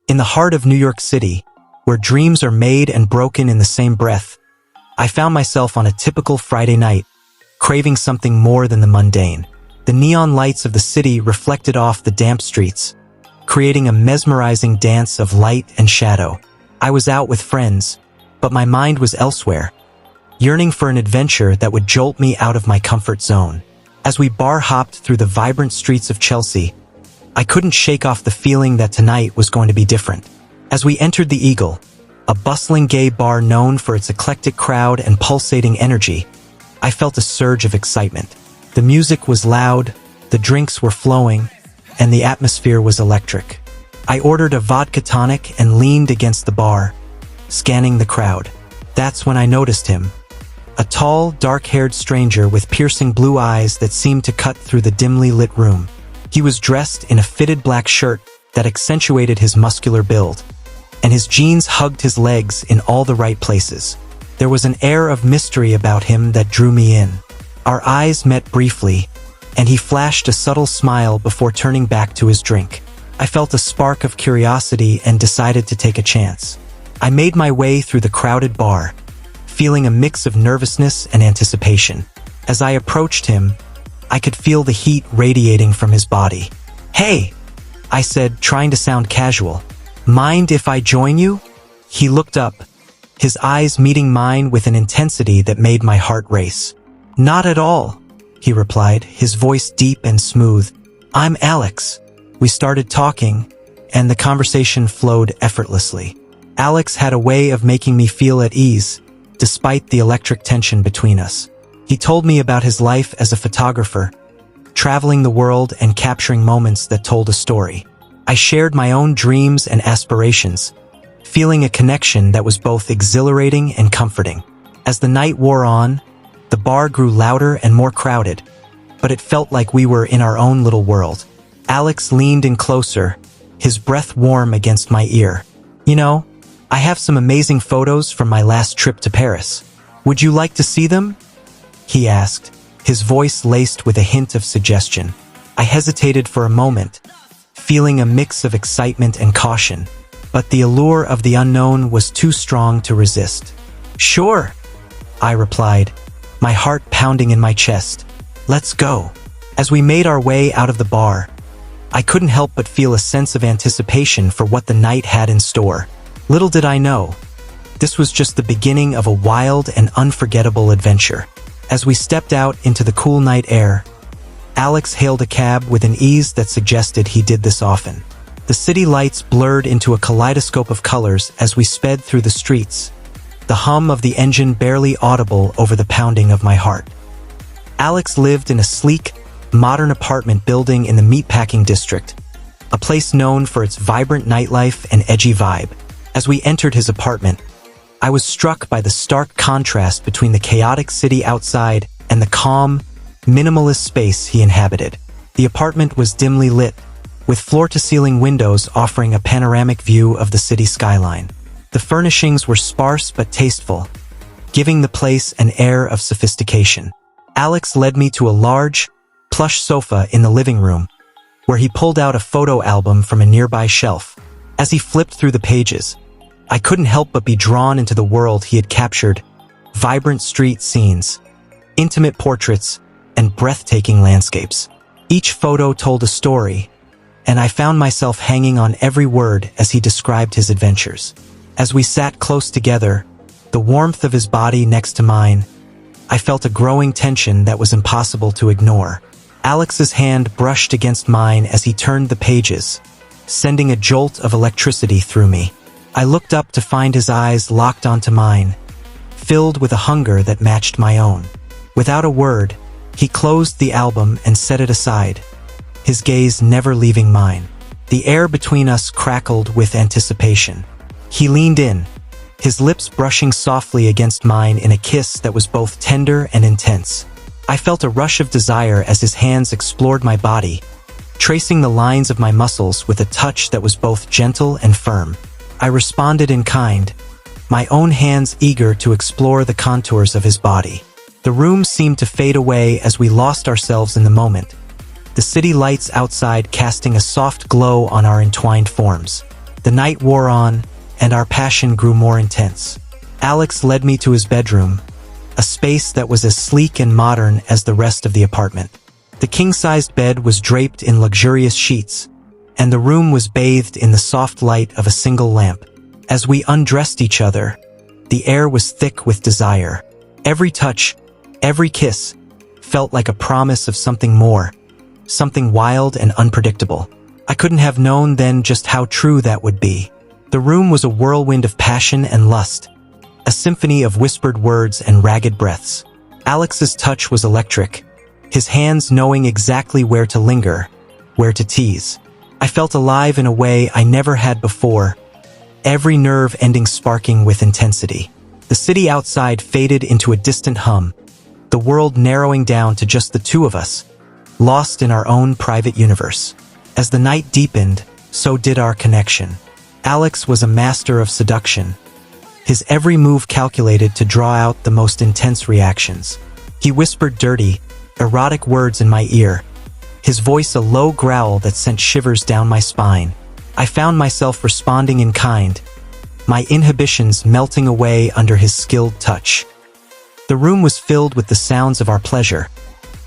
In the heart of New York City, where dreams are made and broken in the same breath, I found myself on a typical Friday night, craving something more than the mundane. The neon lights of the city reflected off the damp streets, creating a mesmerizing dance of light and shadow. I was out with friends, but my mind was elsewhere, yearning for an adventure that would jolt me out of my comfort zone. As we bar-hopped through the vibrant streets of Chelsea, I couldn't shake off the feeling that tonight was going to be different. As we entered the Eagle, a bustling gay bar known for its eclectic crowd and pulsating energy, I felt a surge of excitement. The music was loud, the drinks were flowing, and the atmosphere was electric. I ordered a vodka tonic and leaned against the bar, scanning the crowd. That's when I noticed him. A tall, dark-haired stranger with piercing blue eyes that seemed to cut through the dimly lit room. He was dressed in a fitted black shirt that accentuated his muscular build, and his jeans hugged his legs in all the right places. There was an air of mystery about him that drew me in. Our eyes met briefly, and he flashed a subtle smile before turning back to his drink. I felt a spark of curiosity and decided to take a chance. I made my way through the crowded bar, feeling a mix of nervousness and anticipation. As I approached him, I could feel the heat radiating from his body. "Hey," I said, trying to sound casual. "Mind if I join you?" He looked up, his eyes meeting mine with an intensity that made my heart race. "Not at all," he replied, his voice deep and smooth. "I'm Alex." We started talking, and the conversation flowed effortlessly. Alex had a way of making me feel at ease, despite the electric tension between us. He told me about his life as a photographer, traveling the world and capturing moments that told a story. I shared my own dreams and aspirations, feeling a connection that was both exhilarating and comforting. As the night wore on, the bar grew louder and more crowded, but it felt like we were in our own little world. Alex leaned in closer, his breath warm against my ear. "You know, I have some amazing photos from my last trip to Paris. Would you like to see them?" he asked, his voice laced with a hint of suggestion. I hesitated for a moment, feeling a mix of excitement and caution, but the allure of the unknown was too strong to resist. "Sure," I replied, my heart pounding in my chest. "Let's go." As we made our way out of the bar, I couldn't help but feel a sense of anticipation for what the night had in store. Little did I know, this was just the beginning of a wild and unforgettable adventure. As we stepped out into the cool night air, Alex hailed a cab with an ease that suggested he did this often. The city lights blurred into a kaleidoscope of colors as we sped through the streets, the hum of the engine barely audible over the pounding of my heart. Alex lived in a sleek, modern apartment building in the meatpacking district, a place known for its vibrant nightlife and edgy vibe. As we entered his apartment, I was struck by the stark contrast between the chaotic city outside and the calm, minimalist space he inhabited. The apartment was dimly lit, with floor-to-ceiling windows offering a panoramic view of the city skyline. The furnishings were sparse but tasteful, giving the place an air of sophistication. Alex led me to a large, plush sofa in the living room, where he pulled out a photo album from a nearby shelf. As he flipped through the pages, I couldn't help but be drawn into the world he had captured: vibrant street scenes, intimate portraits, and breathtaking landscapes. Each photo told a story, and I found myself hanging on every word as he described his adventures. As we sat close together, the warmth of his body next to mine, I felt a growing tension that was impossible to ignore. Alex's hand brushed against mine as he turned the pages, sending a jolt of electricity through me. I looked up to find his eyes locked onto mine, filled with a hunger that matched my own. Without a word, he closed the album and set it aside, his gaze never leaving mine. The air between us crackled with anticipation. He leaned in, his lips brushing softly against mine in a kiss that was both tender and intense. I felt a rush of desire as his hands explored my body, tracing the lines of my muscles with a touch that was both gentle and firm. I responded in kind, my own hands eager to explore the contours of his body. The room seemed to fade away as we lost ourselves in the moment, the city lights outside casting a soft glow on our entwined forms. The night wore on, and our passion grew more intense. Alex led me to his bedroom, a space that was as sleek and modern as the rest of the apartment. The king-sized bed was draped in luxurious sheets, and the room was bathed in the soft light of a single lamp. As we undressed each other, the air was thick with desire. Every touch, every kiss, felt like a promise of something more, something wild and unpredictable. I couldn't have known then just how true that would be. The room was a whirlwind of passion and lust, a symphony of whispered words and ragged breaths. Alex's touch was electric, his hands knowing exactly where to linger, where to tease. I felt alive in a way I never had before, every nerve ending sparking with intensity. The city outside faded into a distant hum, the world narrowing down to just the two of us, lost in our own private universe. As the night deepened, so did our connection. Alex was a master of seduction, his every move calculated to draw out the most intense reactions. He whispered dirty, erotic words in my ear, his voice a low growl that sent shivers down my spine. I found myself responding in kind, my inhibitions melting away under his skilled touch. The room was filled with the sounds of our pleasure,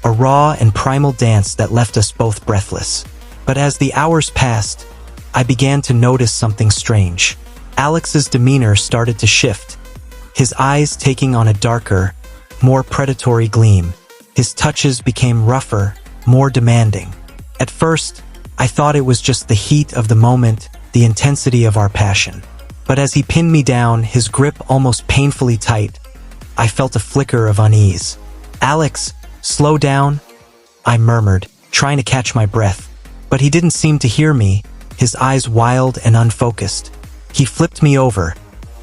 a raw and primal dance that left us both breathless. But as the hours passed, I began to notice something strange. Alex's demeanor started to shift, his eyes taking on a darker, more predatory gleam. His touches became rougher, more demanding. At first, I thought it was just the heat of the moment, the intensity of our passion. But as he pinned me down, his grip almost painfully tight, I felt a flicker of unease. "Alex, slow down," I murmured, trying to catch my breath. But he didn't seem to hear me, his eyes wild and unfocused. He flipped me over,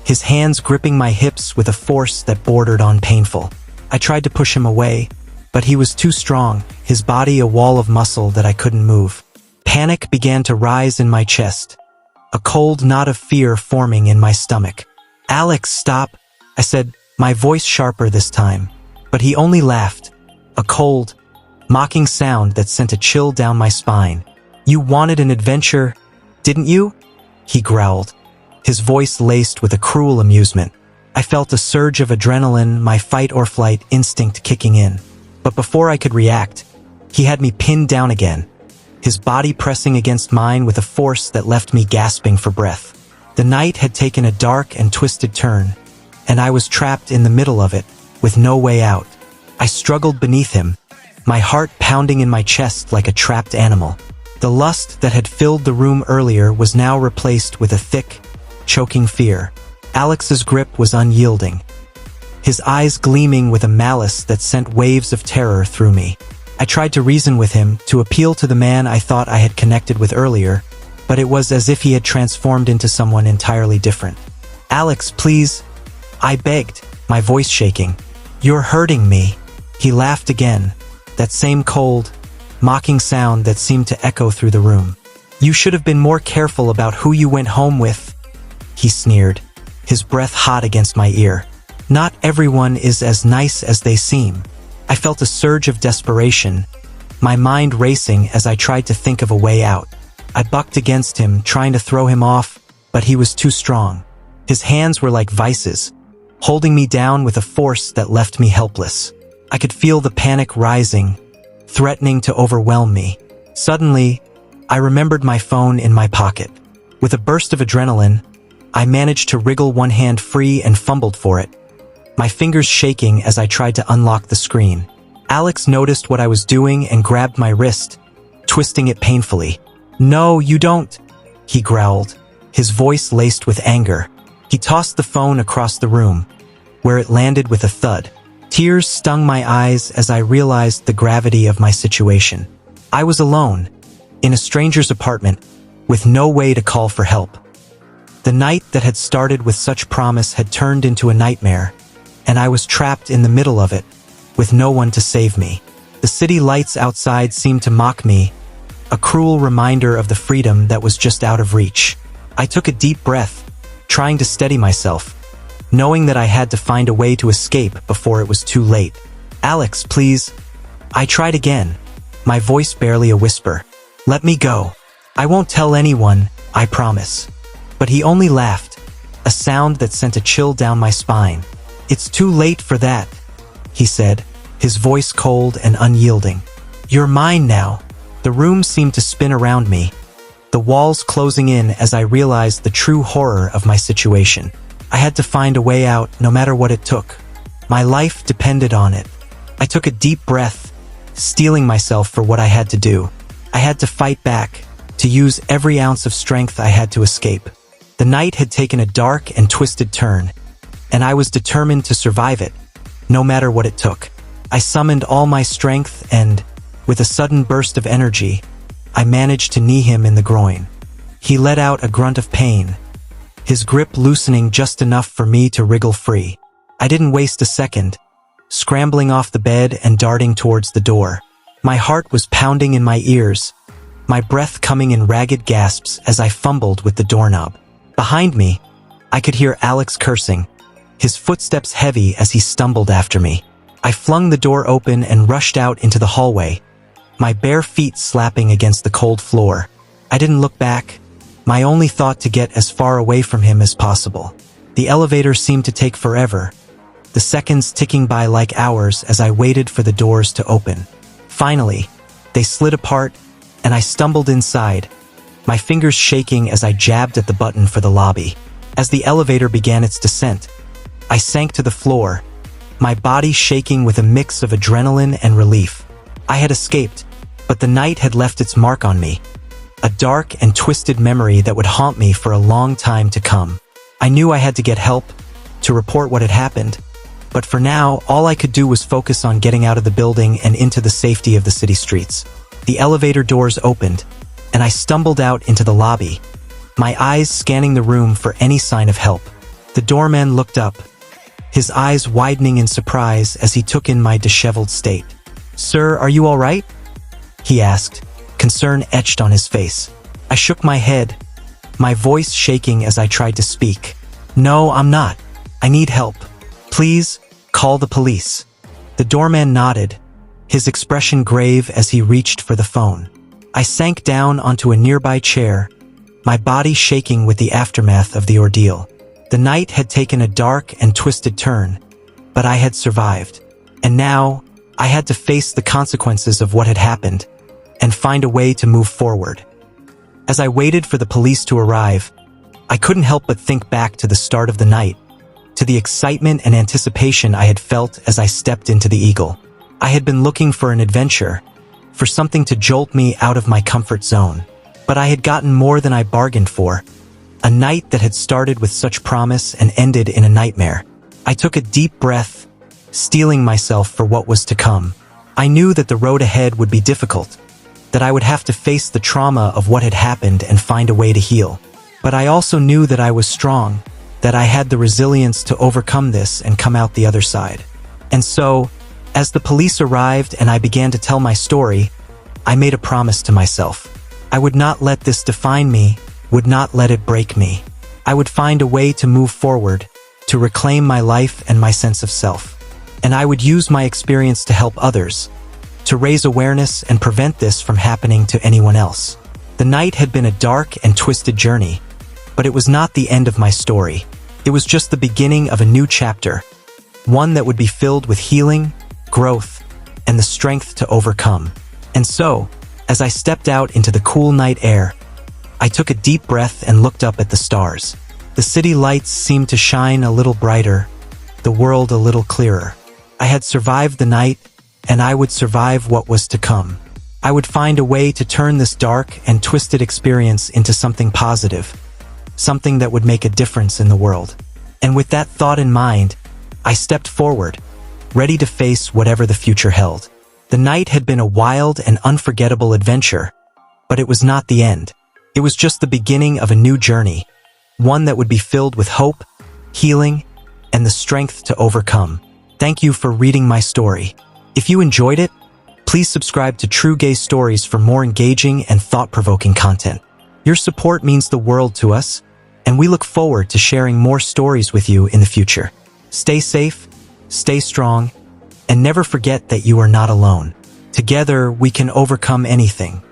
his hands gripping my hips with a force that bordered on painful. I tried to push him away, but he was too strong, his body a wall of muscle that I couldn't move. Panic began to rise in my chest, a cold knot of fear forming in my stomach. "Alex, stop," I said, my voice sharper this time. But he only laughed, a cold, mocking sound that sent a chill down my spine. "You wanted an adventure, didn't you?" he growled, his voice laced with a cruel amusement. I felt a surge of adrenaline, my fight-or-flight instinct kicking in. But before I could react, he had me pinned down again, his body pressing against mine with a force that left me gasping for breath. The night had taken a dark and twisted turn, and I was trapped in the middle of it, with no way out. I struggled beneath him, my heart pounding in my chest like a trapped animal. The lust that had filled the room earlier was now replaced with a thick, choking fear. Alex's grip was unyielding, his eyes gleaming with a malice that sent waves of terror through me. I tried to reason with him, to appeal to the man I thought I had connected with earlier, but it was as if he had transformed into someone entirely different. "Alex, please," I begged, my voice shaking. "You're hurting me." He laughed again, that same cold, mocking sound that seemed to echo through the room. "You should have been more careful about who you went home with," he sneered, his breath hot against my ear. "Not everyone is as nice as they seem." I felt a surge of desperation, my mind racing as I tried to think of a way out. I bucked against him, trying to throw him off, but he was too strong. His hands were like vices, holding me down with a force that left me helpless. I could feel the panic rising, threatening to overwhelm me. Suddenly, I remembered my phone in my pocket. With a burst of adrenaline, I managed to wriggle one hand free and fumbled for it, my fingers shaking as I tried to unlock the screen. Alex noticed what I was doing and grabbed my wrist, twisting it painfully. "No, you don't," he growled, his voice laced with anger. He tossed the phone across the room, where it landed with a thud. Tears stung my eyes as I realized the gravity of my situation. I was alone, in a stranger's apartment, with no way to call for help. The night that had started with such promise had turned into a nightmare, and I was trapped in the middle of it, with no one to save me. The city lights outside seemed to mock me, a cruel reminder of the freedom that was just out of reach. I took a deep breath, trying to steady myself, knowing that I had to find a way to escape before it was too late. "Alex, please." I tried again, my voice barely a whisper. "Let me go. I won't tell anyone, I promise." But he only laughed, a sound that sent a chill down my spine. "It's too late for that," he said, his voice cold and unyielding. "You're mine now." The room seemed to spin around me, the walls closing in as I realized the true horror of my situation. I had to find a way out, no matter what it took. My life depended on it. I took a deep breath, steeling myself for what I had to do. I had to fight back, to use every ounce of strength I had to escape. The night had taken a dark and twisted turn, and I was determined to survive it, no matter what it took. I summoned all my strength and, with a sudden burst of energy, I managed to knee him in the groin. He let out a grunt of pain, his grip loosening just enough for me to wriggle free. I didn't waste a second, scrambling off the bed and darting towards the door. My heart was pounding in my ears, my breath coming in ragged gasps as I fumbled with the doorknob. Behind me, I could hear Alex cursing, his footsteps heavy as he stumbled after me. I flung the door open and rushed out into the hallway, my bare feet slapping against the cold floor. I didn't look back, my only thought to get as far away from him as possible. The elevator seemed to take forever, the seconds ticking by like hours as I waited for the doors to open. Finally, they slid apart, and I stumbled inside, my fingers shaking as I jabbed at the button for the lobby. As the elevator began its descent, I sank to the floor, my body shaking with a mix of adrenaline and relief. I had escaped, but the night had left its mark on me, a dark and twisted memory that would haunt me for a long time to come. I knew I had to get help, to report what had happened, but for now, all I could do was focus on getting out of the building and into the safety of the city streets. The elevator doors opened, and I stumbled out into the lobby, my eyes scanning the room for any sign of help. The doorman looked up, his eyes widening in surprise as he took in my disheveled state. "Sir, are you all right?" he asked, concern etched on his face. I shook my head, my voice shaking as I tried to speak. "No, I'm not. I need help. Please, call the police." The doorman nodded, his expression grave as he reached for the phone. I sank down onto a nearby chair, my body shaking with the aftermath of the ordeal. The night had taken a dark and twisted turn, but I had survived. And now, I had to face the consequences of what had happened, and find a way to move forward. As I waited for the police to arrive, I couldn't help but think back to the start of the night, to the excitement and anticipation I had felt as I stepped into the Eagle. I had been looking for an adventure, for something to jolt me out of my comfort zone. But I had gotten more than I bargained for, a night that had started with such promise and ended in a nightmare. I took a deep breath, steeling myself for what was to come. I knew that the road ahead would be difficult, that I would have to face the trauma of what had happened and find a way to heal. But I also knew that I was strong, that I had the resilience to overcome this and come out the other side. And so, as the police arrived and I began to tell my story, I made a promise to myself. I would not let this define me, would not let it break me. I would find a way to move forward, to reclaim my life and my sense of self. And I would use my experience to help others, to raise awareness and prevent this from happening to anyone else. The night had been a dark and twisted journey, but it was not the end of my story. It was just the beginning of a new chapter, one that would be filled with healing, growth, and the strength to overcome. And so, as I stepped out into the cool night air, I took a deep breath and looked up at the stars. The city lights seemed to shine a little brighter, the world a little clearer. I had survived the night, and I would survive what was to come. I would find a way to turn this dark and twisted experience into something positive, something that would make a difference in the world. And with that thought in mind, I stepped forward, ready to face whatever the future held. The night had been a wild and unforgettable adventure, but it was not the end. It was just the beginning of a new journey, one that would be filled with hope, healing, and the strength to overcome. Thank you for reading my story. If you enjoyed it, please subscribe to True Gay Stories for more engaging and thought-provoking content. Your support means the world to us, and we look forward to sharing more stories with you in the future. Stay safe, stay strong, and never forget that you are not alone. Together, we can overcome anything.